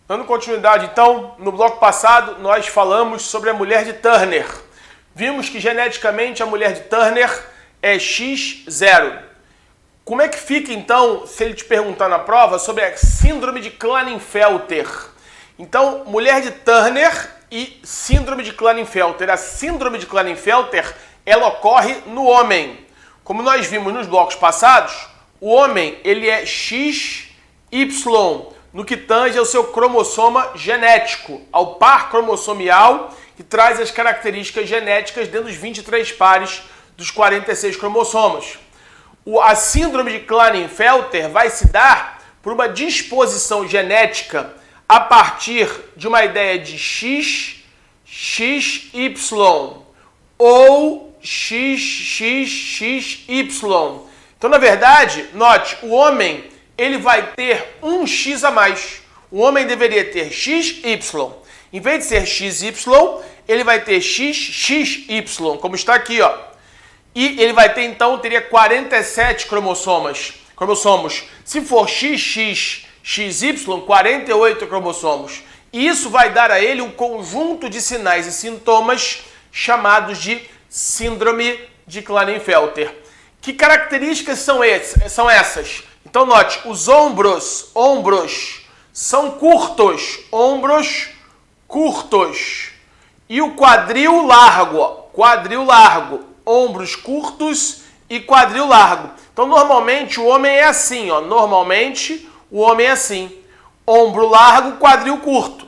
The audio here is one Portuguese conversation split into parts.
Dando continuidade, então, no bloco passado nós falamos sobre a mulher de Turner. Vimos que geneticamente a mulher de Turner é X0. Como é que fica, então, se ele te perguntar na prova sobre a síndrome de Klinefelter? Então, mulher de Turner e síndrome de Klinefelter. A síndrome de Klinefelter, ela ocorre no homem. Como nós vimos nos blocos passados, o homem, ele é XY, no que tange ao seu cromossoma genético, ao par cromossomial que traz as características genéticas dentro dos 23 pares dos 46 cromossomos. A síndrome de Klinefelter vai se dar por uma disposição genética a partir de uma ideia de X, XY ou XXXY. Então, na verdade, note, o homem ele vai ter um X a mais. O homem deveria ter XY. Em vez de ser XY, ele vai ter XXY, como está aqui, ó. E ele vai ter, então, teria 47 cromossomos. Se for XXXY, 48 cromossomos. E isso vai dar a ele um conjunto de sinais e sintomas chamados de síndrome de Klinefelter. Que características são essas? Então, note, os ombros são curtos, e o quadril largo, ombros curtos e quadril largo. Então, normalmente, o homem é assim, ó, ombro largo, quadril curto.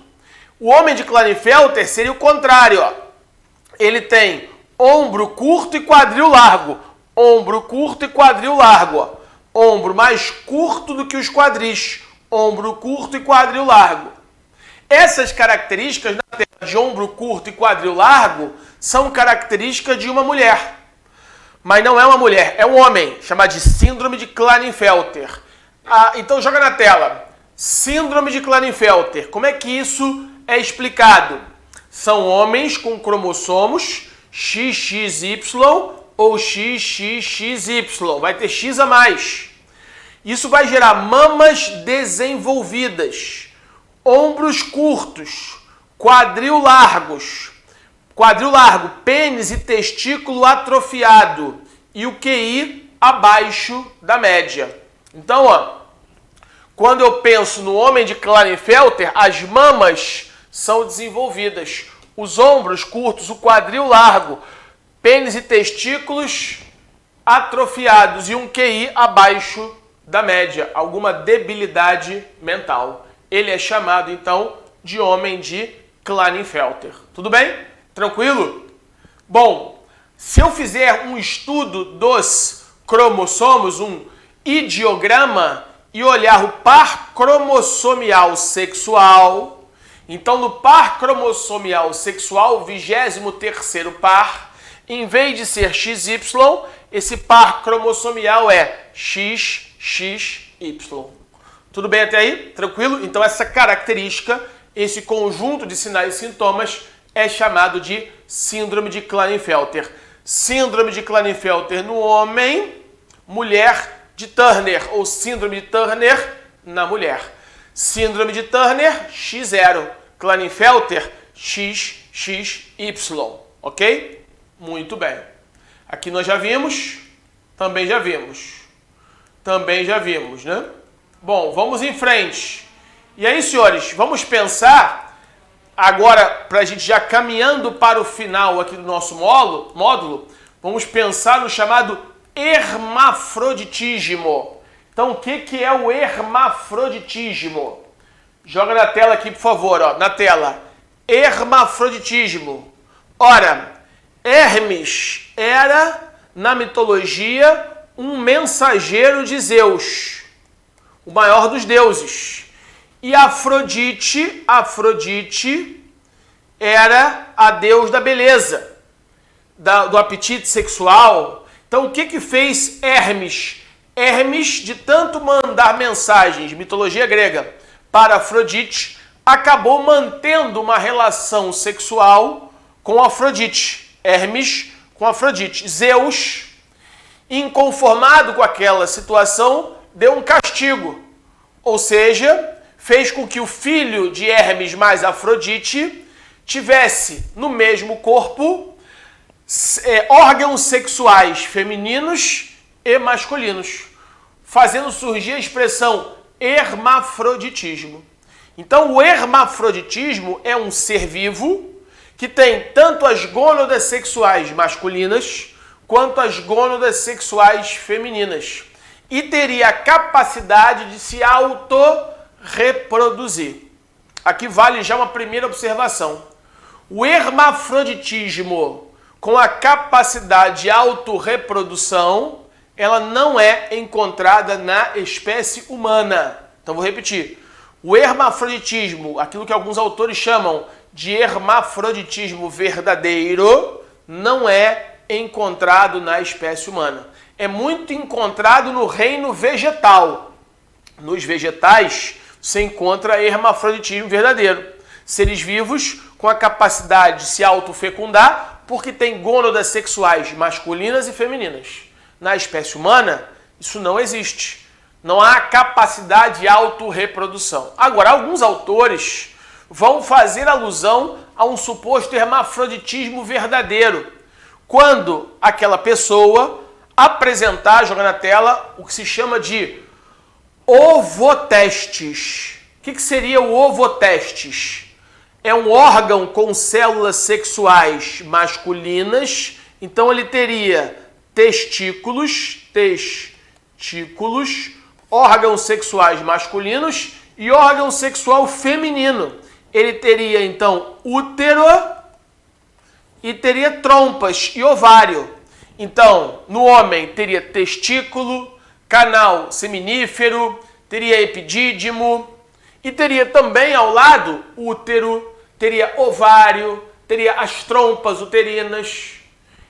O homem de Klinefelter seria o contrário, ó. Ele tem ombro curto e quadril largo, ó. Ombro mais curto do que os quadris, ombro curto e quadril largo. Essas características na tela de ombro curto e quadril largo são características de uma mulher. Mas não é uma mulher, é um homem, chamado de síndrome de Klinefelter. Então joga na tela. Síndrome de Klinefelter. Como é que isso é explicado? São homens com cromossomos XXY ou XXXY, vai ter X a mais. Isso vai gerar mamas desenvolvidas, ombros curtos, quadril largo, pênis e testículo atrofiado e o QI abaixo da média. Então, ó, quando eu penso no homem de Klinefelter, as mamas são desenvolvidas, os ombros curtos, o quadril largo, pênis e testículos atrofiados e um QI abaixo da média, alguma debilidade mental. Ele é chamado, então, de homem de Klinefelter. Tudo bem? Tranquilo? Bom, se eu fizer um estudo dos cromossomos, um ideograma, e olhar o par cromossomial sexual, então no par cromossomial sexual, 23º par, em vez de ser XY, esse par cromossomial é XXY. Tudo bem até aí? Tranquilo? Então essa característica, esse conjunto de sinais e sintomas é chamado de síndrome de Klinefelter. Síndrome de Klinefelter no homem, mulher de Turner, ou síndrome de Turner na mulher. Síndrome de Turner, X0. Klinefelter, XXY. Ok? Muito bem. Aqui nós já vimos, também já vimos, né? Bom, vamos em frente. E aí, senhores, vamos pensar agora, para a gente já caminhando para o final aqui do nosso módulo, vamos pensar no chamado hermafroditismo. Então, o que é o hermafroditismo? Joga na tela aqui, por favor, ó, na tela. Hermafroditismo. Ora, Hermes era, na mitologia, um mensageiro de Zeus, o maior dos deuses. E Afrodite era a deusa da beleza, do apetite sexual. Então, o que fez Hermes? Hermes, de tanto mandar mensagens, mitologia grega, para Afrodite, acabou mantendo uma relação sexual com Afrodite. Hermes com Afrodite. Zeus, inconformado com aquela situação, deu um castigo. Ou seja, fez com que o filho de Hermes mais Afrodite tivesse no mesmo corpo órgãos sexuais femininos e masculinos, fazendo surgir a expressão hermafroditismo. Então, o hermafroditismo é um ser vivo que tem tanto as gônadas sexuais masculinas quanto as gônadas sexuais femininas e teria a capacidade de se autorreproduzir. Aqui vale já uma primeira observação. O hermafroditismo com a capacidade de autorreprodução, ela não é encontrada na espécie humana. Então vou repetir. O hermafroditismo, aquilo que alguns autores chamam de hermafroditismo verdadeiro, não é encontrado na espécie humana. É muito encontrado no reino vegetal. Nos vegetais se encontra hermafroditismo verdadeiro. Seres vivos com a capacidade de se autofecundar porque tem gônadas sexuais masculinas e femininas. Na espécie humana, isso não existe. Não há capacidade de autorreprodução. Agora, alguns autores vão fazer alusão a um suposto hermafroditismo verdadeiro, quando aquela pessoa apresentar, jogar na tela, o que se chama de ovotestes. O que seria o ovotestes? É um órgão com células sexuais masculinas, então ele teria testículos, órgãos sexuais masculinos e órgão sexual feminino. Ele teria, então, útero e teria trompas e ovário. Então, no homem teria testículo, canal seminífero, teria epidídimo e teria também ao lado útero, teria ovário, teria as trompas uterinas.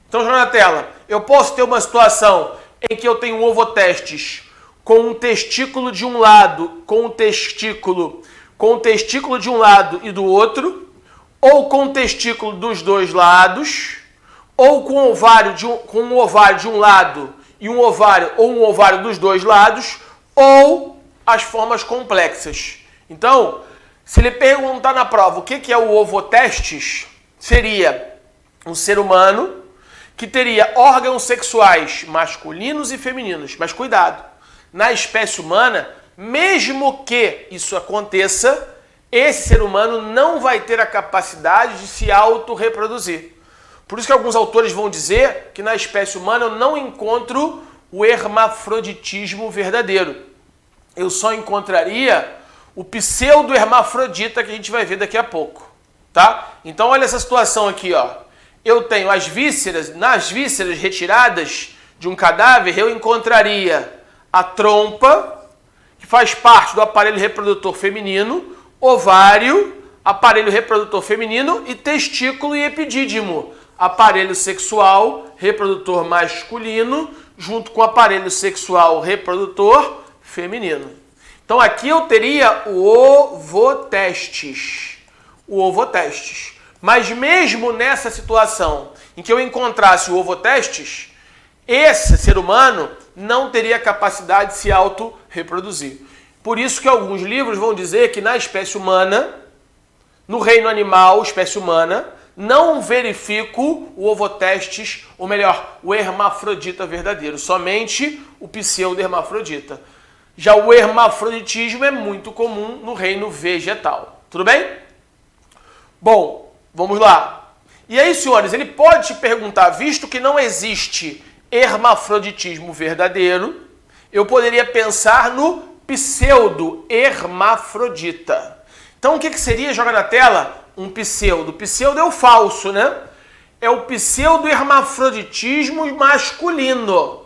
Então, joga na tela. Eu posso ter uma situação em que eu tenho um ovotestes com um testículo de um lado, com um testículo de um lado e do outro, ou com um testículo dos dois lados, ou com um ovário de um lado e um ovário dos dois lados, ou as formas complexas. Então, se ele perguntar na prova o que é o ovotestes, seria um ser humano que teria órgãos sexuais masculinos e femininos. Mas cuidado, na espécie humana, mesmo que isso aconteça, esse ser humano não vai ter a capacidade de se autorreproduzir. Por isso que alguns autores vão dizer que na espécie humana eu não encontro o hermafroditismo verdadeiro. Eu só encontraria o pseudo-hermafrodita que a gente vai ver daqui a pouco, tá? Então olha essa situação aqui, ó. Eu tenho as vísceras, nas vísceras retiradas de um cadáver, eu encontraria a trompa, que faz parte do aparelho reprodutor feminino, ovário, aparelho reprodutor feminino e testículo e epidídimo, aparelho sexual reprodutor masculino, junto com o aparelho sexual reprodutor feminino. Então aqui eu teria o ovotestes. Mas mesmo nessa situação em que eu encontrasse o ovotestes, esse ser humano não teria capacidade de se autorreproduzir. Por isso que alguns livros vão dizer que na espécie humana, no reino animal, espécie humana, não verifico o ovotestes, ou melhor, o hermafrodita verdadeiro, somente o pseudo-hermafrodita. Já o hermafroditismo é muito comum no reino vegetal. Tudo bem? Bom, vamos lá. E aí, senhores, ele pode te perguntar, visto que não existe hermafroditismo verdadeiro, eu poderia pensar no pseudo-hermafrodita. Então, o que seria, joga na tela, um pseudo? Pseudo é o falso, né? É o pseudo-hermafroditismo masculino.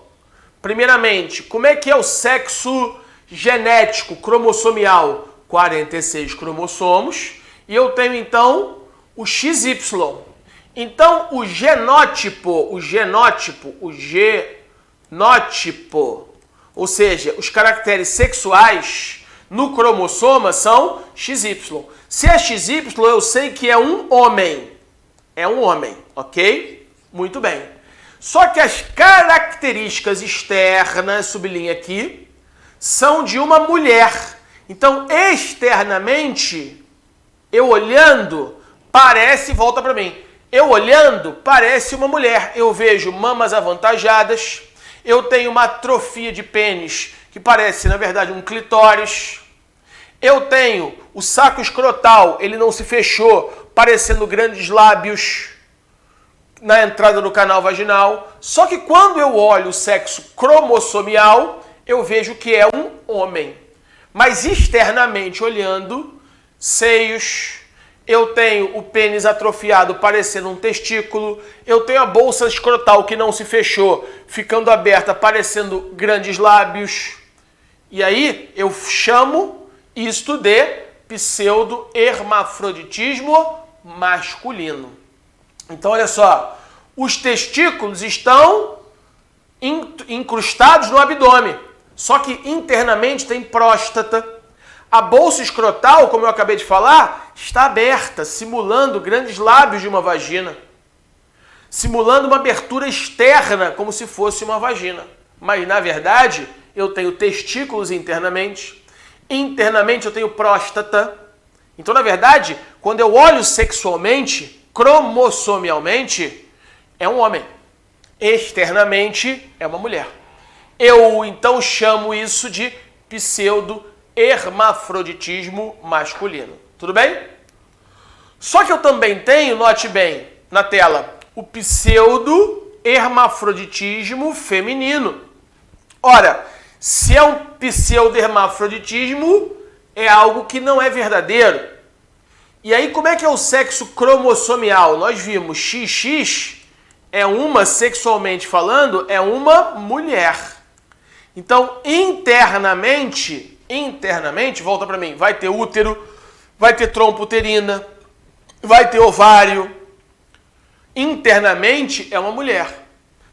Primeiramente, como é que é o sexo genético, cromossomial? 46 cromossomos. E eu tenho, então, o XY. Então, o genótipo, ou seja, os caracteres sexuais no cromossoma são XY. Se é XY, eu sei que é um homem. É um homem, ok? Muito bem. Só que as características externas, sublinha aqui, são de uma mulher. Então, externamente, eu olhando, parece, volta para mim, eu olhando, parece uma mulher. Eu vejo mamas avantajadas, eu tenho uma atrofia de pênis, que parece, na verdade, um clitóris. Eu tenho o saco escrotal, ele não se fechou, parecendo grandes lábios na entrada do canal vaginal. Só que quando eu olho o sexo cromossomial, eu vejo que é um homem. Mas externamente olhando, seios, eu tenho o pênis atrofiado parecendo um testículo, eu tenho a bolsa escrotal que não se fechou, ficando aberta, parecendo grandes lábios. E aí eu chamo isto de pseudo-hermafroditismo masculino. Então, olha só, os testículos estão incrustados no abdômen, só que internamente tem próstata. A bolsa escrotal, como eu acabei de falar, está aberta, simulando grandes lábios de uma vagina, simulando uma abertura externa, como se fosse uma vagina. Mas, na verdade, eu tenho testículos internamente. Internamente eu tenho próstata. Então, na verdade, quando eu olho sexualmente, cromossomialmente, é um homem. Externamente é uma mulher. Eu, então, chamo isso de pseudo-hermafroditismo masculino. Tudo bem? Só que eu também tenho, note bem, na tela, o pseudo-hermafroditismo feminino. Ora, se é um pseudo-hermafroditismo, é algo que não é verdadeiro. E aí, como é que é o sexo cromossomial? Nós vimos XX é uma, sexualmente falando, é uma mulher. Então, internamente, volta para mim, vai ter útero, vai ter trompa uterina, vai ter ovário. Internamente é uma mulher.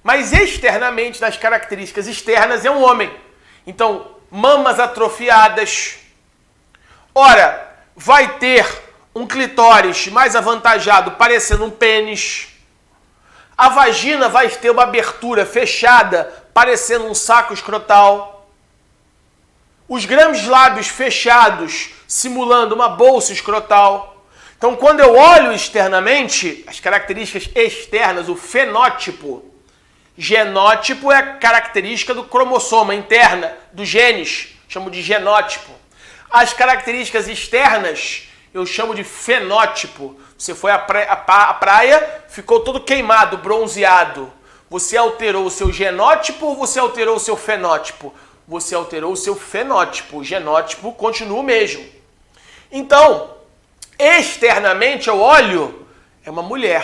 Mas externamente, das características externas, é um homem. Então, mamas atrofiadas. Ora, vai ter um clitóris mais avantajado, parecendo um pênis. A vagina vai ter uma abertura fechada, parecendo um saco escrotal. Os grandes lábios fechados, simulando uma bolsa escrotal. Então, quando eu olho externamente, as características externas, o fenótipo, genótipo é a característica do cromossoma interna, dos genes, chamo de genótipo. As características externas eu chamo de fenótipo. Você foi à praia, ficou todo queimado, bronzeado. Você alterou o seu genótipo ou você alterou o seu fenótipo? Você alterou o seu fenótipo. O genótipo continua o mesmo. Então, externamente eu olho, é uma mulher.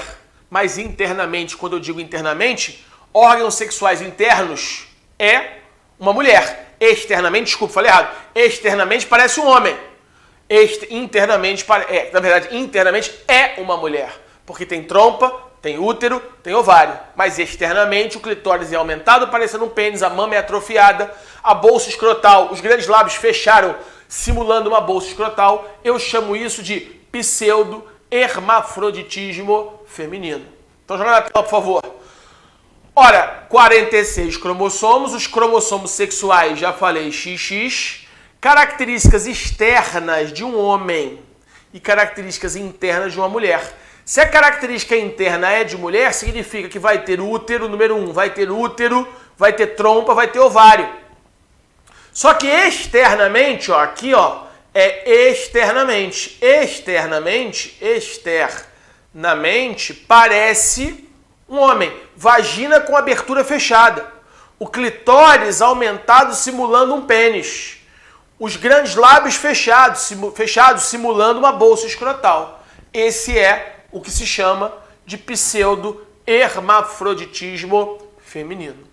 Mas internamente, quando eu digo internamente, órgãos sexuais internos é uma mulher. Externamente, desculpa, falei errado. Externamente parece um homem. Internamente, na verdade, internamente é uma mulher. Porque tem trompa, tem útero, tem ovário. Mas externamente o clitóris é aumentado, parecendo um pênis, a mama é atrofiada, a bolsa escrotal, os grandes lábios fecharam, simulando uma bolsa escrotal. Eu chamo isso de pseudo-hermafroditismo feminino. Então joga na tela, por favor. Ora, 46 cromossomos, os cromossomos sexuais, já falei, XX, características externas de um homem e características internas de uma mulher. Se a característica interna é de mulher, significa que vai ter útero, número 1, vai ter útero, vai ter trompa, vai ter ovário. Só que externamente, ó, aqui, ó, é externamente. Externamente parece um homem. Vagina com abertura fechada. O clitóris aumentado simulando um pênis. Os grandes lábios fechados simulando uma bolsa escrotal. Esse é o que se chama de pseudo-hermafroditismo feminino.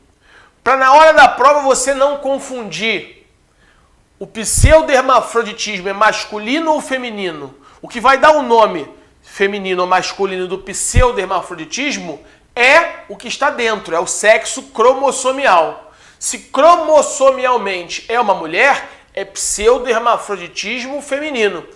Para na hora da prova você não confundir o pseudo-hermafroditismo é masculino ou feminino, o que vai dar o nome feminino ou masculino do pseudo-hermafroditismo é o que está dentro, é o sexo cromossomial. Se cromossomialmente é uma mulher, é pseudo-hermafroditismo feminino.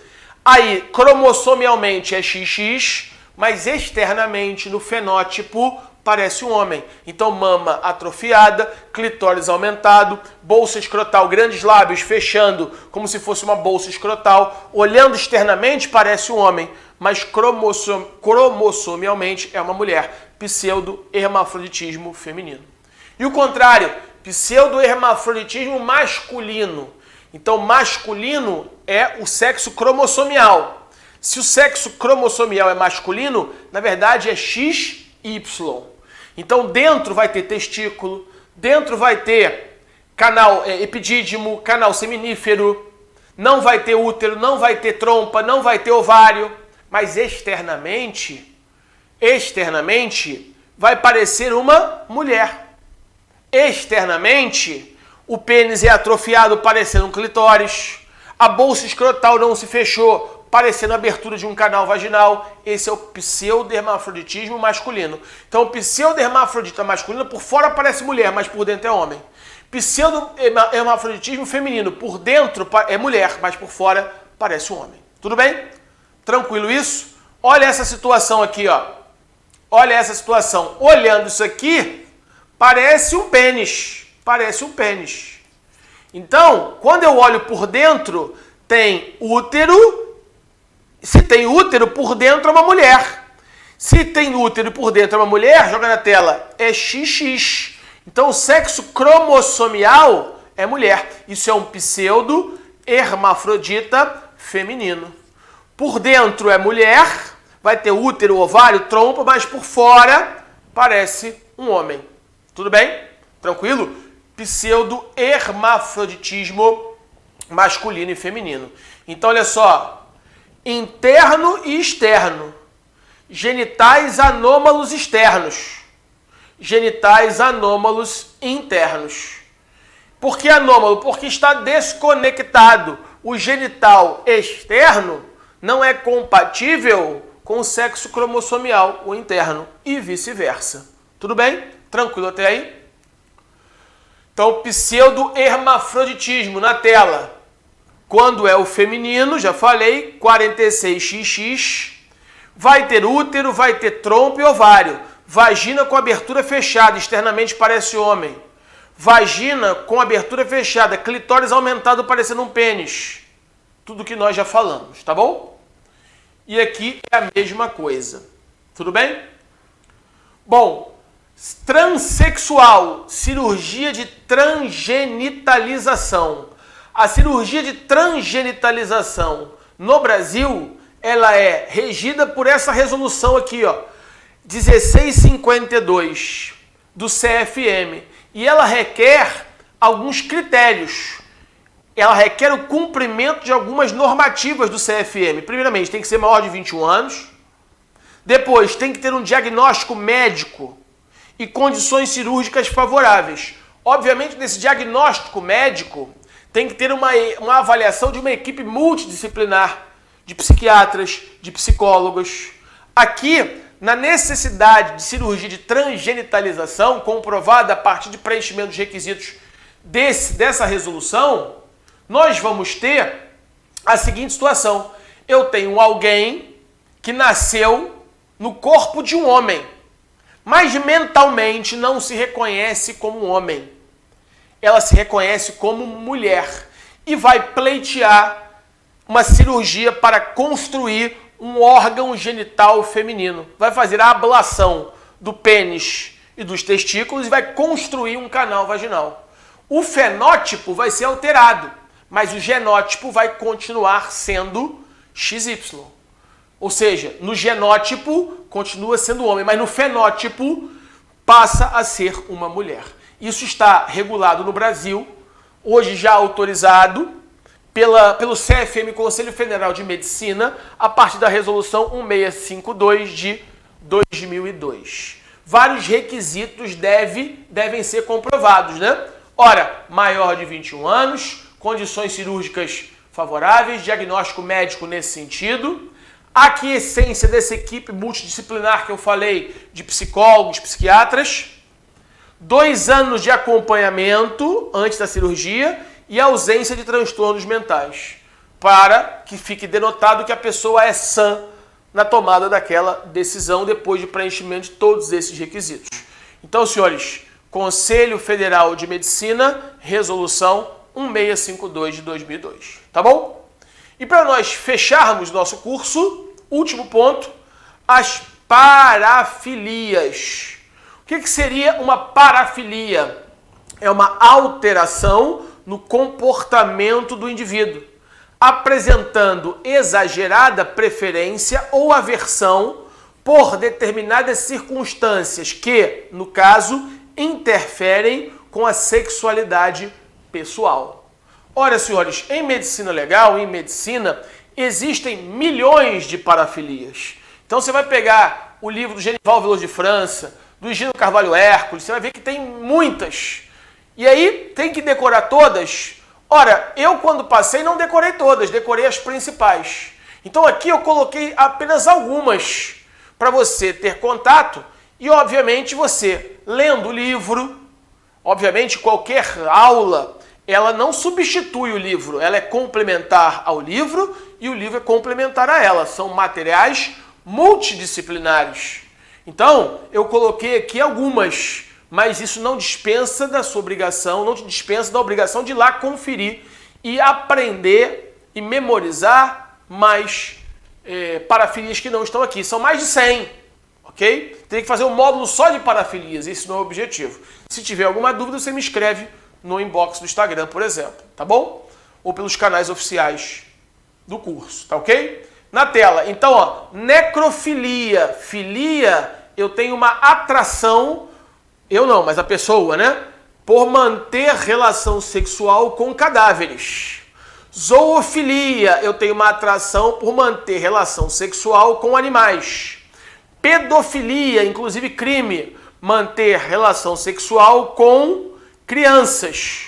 Aí, cromossomialmente é XX, mas externamente, no fenótipo, parece um homem. Então, mama atrofiada, clitóris aumentado, bolsa escrotal, grandes lábios fechando como se fosse uma bolsa escrotal. Olhando externamente, parece um homem, mas cromossomialmente é uma mulher. Pseudo-hermafroditismo feminino. E o contrário, pseudo-hermafroditismo masculino. Então, masculino é o sexo cromossomial. Se o sexo cromossomial é masculino, na verdade é XY. Então, dentro vai ter testículo, dentro vai ter canal epidídimo, canal seminífero, não vai ter útero, não vai ter trompa, não vai ter ovário, mas externamente vai parecer uma mulher. Externamente, o pênis é atrofiado, parecendo um clitóris, a bolsa escrotal não se fechou, parecendo a abertura de um canal vaginal. Esse é o pseudo-hermafroditismo masculino. Então, o pseudo-hermafrodita masculino, por fora parece mulher, mas por dentro é homem. Pseudo-hermafroditismo feminino, por dentro é mulher, mas por fora parece um homem. Tudo bem? Tranquilo isso? Olha essa situação aqui, ó. Olha essa situação. Olhando isso aqui, parece um pênis. Parece um pênis. Então, quando eu olho por dentro, tem útero. Se tem útero, por dentro é uma mulher. Se tem útero por dentro é uma mulher, joga na tela, é XX. Então, o sexo cromossomial é mulher. Isso é um pseudo-hermafrodita feminino. Por dentro é mulher, vai ter útero, ovário, trompa, mas por fora parece um homem. Tudo bem? Tranquilo? Pseudo-hermafroditismo masculino e feminino. Então, olha só. Interno e externo. Genitais anômalos externos. Genitais anômalos internos. Por que anômalo? Porque está desconectado. O genital externo não é compatível com o sexo cromossomial, o interno, e vice-versa. Tudo bem? Tranquilo até aí? Então, pseudo-hermafroditismo na tela. Quando é o feminino, já falei, 46XX, vai ter útero, vai ter trompa e ovário. Vagina com abertura fechada, externamente parece homem. Vagina com abertura fechada, clitóris aumentado parecendo um pênis. Tudo que nós já falamos, tá bom? E aqui é a mesma coisa. Tudo bem? Bom, transexual, cirurgia de transgenitalização. A cirurgia de transgenitalização no Brasil, ela é regida por essa resolução aqui, ó, 1652 do CFM. E ela requer alguns critérios. Ela requer o cumprimento de algumas normativas do CFM. Primeiramente, tem que ser maior de 21 anos. Depois, tem que ter um diagnóstico médico e condições cirúrgicas favoráveis. Obviamente, nesse diagnóstico médico, tem que ter uma avaliação de uma equipe multidisciplinar, de psiquiatras, de psicólogos. Aqui, na necessidade de cirurgia de transgenitalização, comprovada a partir de preenchimento dos requisitos dessa resolução, nós vamos ter a seguinte situação. Eu tenho alguém que nasceu no corpo de um homem, mas mentalmente não se reconhece como homem. Ela se reconhece como mulher e vai pleitear uma cirurgia para construir um órgão genital feminino. Vai fazer a ablação do pênis e dos testículos e vai construir um canal vaginal. O fenótipo vai ser alterado, mas o genótipo vai continuar sendo XY. Ou seja, no genótipo continua sendo homem, mas no fenótipo passa a ser uma mulher. Isso está regulado no Brasil, hoje já autorizado pelo CFM, Conselho Federal de Medicina, a partir da resolução 1652 de 2002. Vários requisitos devem ser comprovados, né? Ora, maior de 21 anos, condições cirúrgicas favoráveis, diagnóstico médico nesse sentido, a aquiescência dessa equipe multidisciplinar que eu falei, de psicólogos, psiquiatras, 2 anos de acompanhamento antes da cirurgia e ausência de transtornos mentais, para que fique denotado que a pessoa é sã na tomada daquela decisão depois de preenchimento de todos esses requisitos. Então, senhores, Conselho Federal de Medicina, resolução 1652 de 2002, tá bom? E para nós fecharmos nosso curso, último ponto, as parafilias. O que seria uma parafilia? É uma alteração no comportamento do indivíduo, apresentando exagerada preferência ou aversão por determinadas circunstâncias que, no caso, interferem com a sexualidade pessoal. Ora, senhores, em medicina legal, em medicina, existem milhões de parafilias. Então você vai pegar o livro do Genival Veloso de França, do Higino Carvalho Hércules, você vai ver que tem muitas. E aí tem que decorar todas. Ora, eu quando passei não decorei todas, decorei as principais. Então aqui eu coloquei apenas algumas para você ter contato e, obviamente, você lendo o livro, obviamente qualquer aula, ela não substitui o livro, ela é complementar ao livro e o livro é complementar a ela. São materiais multidisciplinares. Então, eu coloquei aqui algumas, mas isso não dispensa da sua obrigação, não te dispensa da obrigação de ir lá conferir e aprender e memorizar mais parafilias que não estão aqui. São mais de 100, ok? Tem que fazer um módulo só de parafilias, esse não é o objetivo. Se tiver alguma dúvida, você me escreve no inbox do Instagram, por exemplo, tá bom? Ou pelos canais oficiais do curso, tá ok? Na tela, então, ó, necrofilia. Filia, eu tenho uma atração, eu não, mas a pessoa, né? Por manter relação sexual com cadáveres. Zoofilia, eu tenho uma atração por manter relação sexual com animais. Pedofilia, inclusive crime, manter relação sexual com crianças.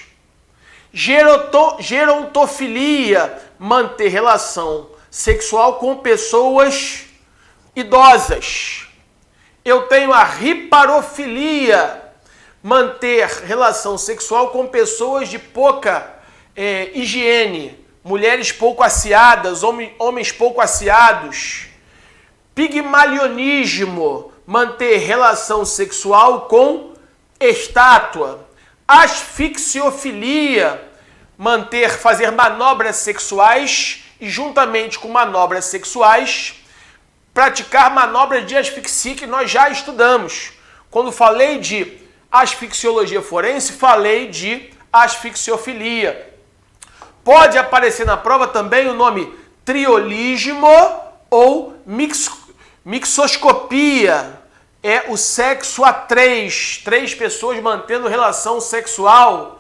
Gerontofilia, manter relação sexual com pessoas idosas. Eu tenho a riparofilia, manter relação sexual com pessoas de pouca higiene, mulheres pouco asseadas, homens pouco asseados. Pigmalionismo, manter relação sexual com estátua. Asfixiofilia, fazer manobras sexuais e, juntamente com manobras sexuais, praticar manobras de asfixia que nós já estudamos. Quando falei de asfixiologia forense, falei de asfixiofilia. Pode aparecer na prova também o nome triolismo ou mixoscopia. É o sexo a três pessoas mantendo relação sexual.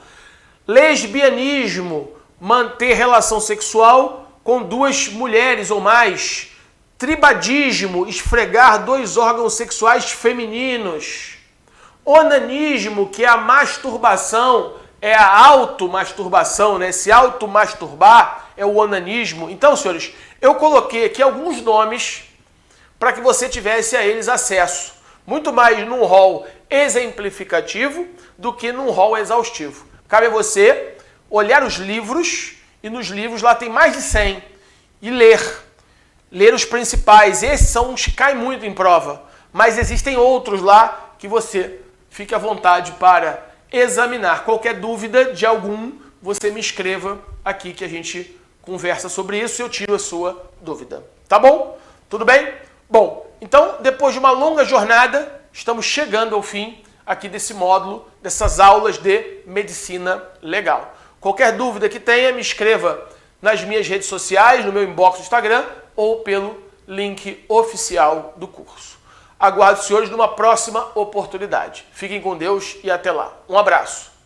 Lesbianismo, manter relação sexual com 2 mulheres ou mais. Tribadismo, esfregar 2 órgãos sexuais femininos. Onanismo, que é a masturbação, é a automasturbação, né? Se automasturbar é o onanismo. Então, senhores, eu coloquei aqui alguns nomes para que você tivesse a eles acesso. Muito mais num rol exemplificativo do que num rol exaustivo. Cabe a você olhar os livros, e nos livros lá tem mais de 100, e ler os principais. Esses são os que caem muito em prova, mas existem outros lá que você fique à vontade para examinar. Qualquer dúvida de algum, você me escreva aqui que a gente conversa sobre isso e eu tiro a sua dúvida. Tá bom? Tudo bem? Bom, então, depois de uma longa jornada, estamos chegando ao fim aqui desse módulo, dessas aulas de medicina legal. Qualquer dúvida que tenha, me escreva nas minhas redes sociais, no meu inbox do Instagram ou pelo link oficial do curso. Aguardo os senhores numa próxima oportunidade. Fiquem com Deus e até lá. Um abraço.